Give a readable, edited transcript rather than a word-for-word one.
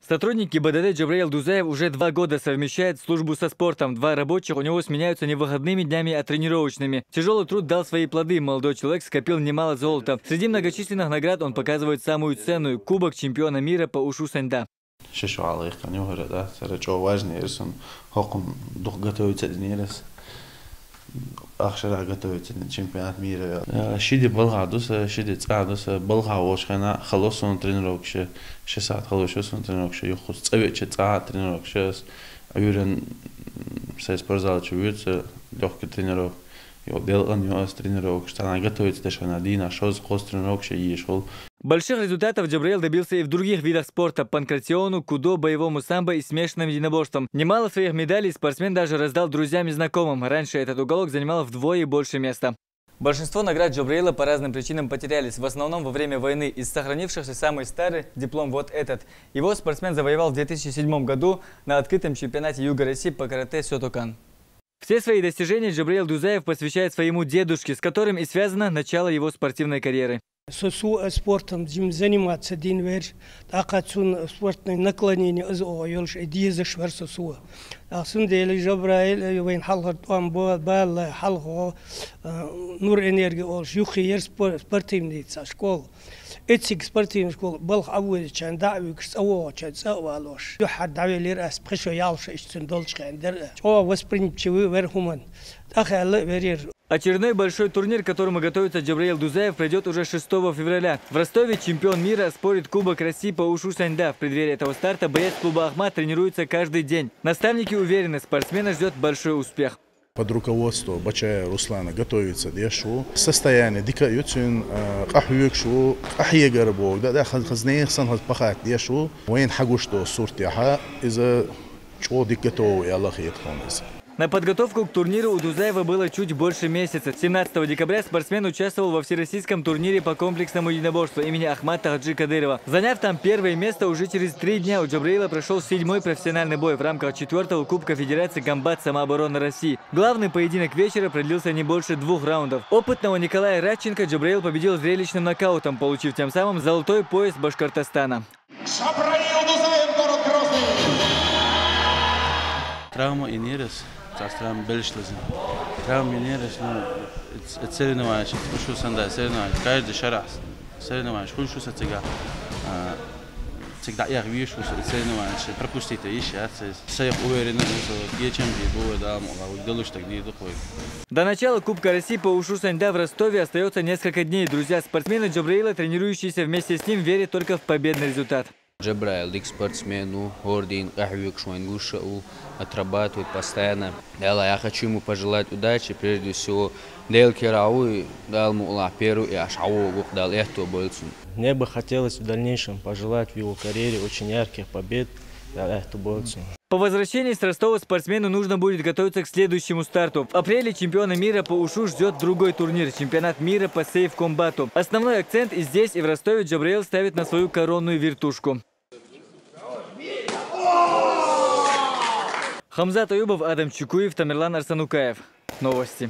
Сотрудник ГИБДД Джабраил Дузаев уже 2 года совмещает службу со спортом. 2 рабочих у него сменяются не выходными днями, а тренировочными. Тяжелый труд дал свои плоды. Молодой человек скопил немало золота. Среди многочисленных наград он показывает самую ценную – Кубок чемпиона мира по ушу саньда. Ахшара готовится на чемпионат мира. Шиди балгадуса, шиди цадуса, балгаошхана, халосон тренировка, 60 халошосон тренировка, юхус цавече цад тренировка, аюрен в спортзал чувствуется легкий тренировок. Его делан его тренировок, что она готовится даже на день, а что с тренировка и шел. Больших результатов Джабраил добился и в других видах спорта – панкратиону, кудо, боевому самбо и смешанным единоборством. Немало своих медалей спортсмен даже раздал друзьям и знакомым. Раньше этот уголок занимал вдвое больше места. Большинство наград Джабраила по разным причинам потерялись. В основном во время войны. Из сохранившихся самый старый диплом вот этот. Его спортсмен завоевал в 2007 году на открытом чемпионате Юга России по карате Сётокан. Все свои достижения Джабраил Дузаев посвящает своему дедушке, с которым и связано начало его спортивной карьеры. Спортом заниматься день вечер, такая спортное наклонение из оюлш, идея шверсосу. А сундели Джабраил, вин халхар там бал халхо, нур энергия олш, юхиер спортивный школа. Этик спортивный школа, балх авуз чан давик саво чан савалош. Юхад давилер ас пришо ялш истендолш кандер. О воспринимчивый верхуман. Ахалла верир. Очередной большой турнир, к которому готовится Джабраил Дузаев, пройдет уже 6 февраля. В Ростове чемпион мира спорит Кубок России по ушу саньда. В преддверии этого старта боец клуба «Ахмат» тренируется каждый день. Наставники уверены, спортсмена ждет большой успех. Под руководством Бачая Руслана готовится дешу. Состояние дикаютин ахюкшу ахьегарбо да хазнех санхат пахат дешу. Вين хагушто суртиха из-за чего дикато и Аллах етхонес. На подготовку к турниру у Дузаева было чуть больше месяца. 17 декабря спортсмен участвовал во всероссийском турнире по комплексному единоборству имени Ахмата Хаджи Кадырова. Заняв там первое место, уже через 3 дня у Джабраила прошел 7-й профессиональный бой в рамках 4-го Кубка Федерации комбат самообороны России. Главный поединок вечера продлился не больше 2 раундов. Опытного Николая Радченко Джабраил победил зрелищным нокаутом, получив тем самым золотой пояс Башкортостана. Джабраил Дузаев, город Грозный. Травма и нервс. Травма белишлезен. Травма и нервс, это соревнование, что санда, соревнование, каждый шарас. Соревнование, что сатига. Всегда я вижу, что соревнование, пропустите еще, я уверен, что чем будет, да, могу так не доходит. До начала Кубка России по ушу саньда в Ростове остается несколько дней. Друзья, спортсмены Джабраила, тренирующиеся вместе с ним, верят только в победный результат. Джабраил, спортсмену, гордый, отрабатывает постоянно. Я хочу ему пожелать удачи, прежде всего, мне бы хотелось в дальнейшем пожелать в его карьере очень ярких побед. По возвращении с Ростова спортсмену нужно будет готовиться к следующему старту. В апреле чемпиона мира по ушу ждет другой турнир – чемпионат мира по сейф-комбату. Основной акцент и здесь, и в Ростове Джабраил ставит на свою коронную вертушку. Хамзат Аюбов, Адам Чукуев, Тамерлан Арсанукаев. Новости.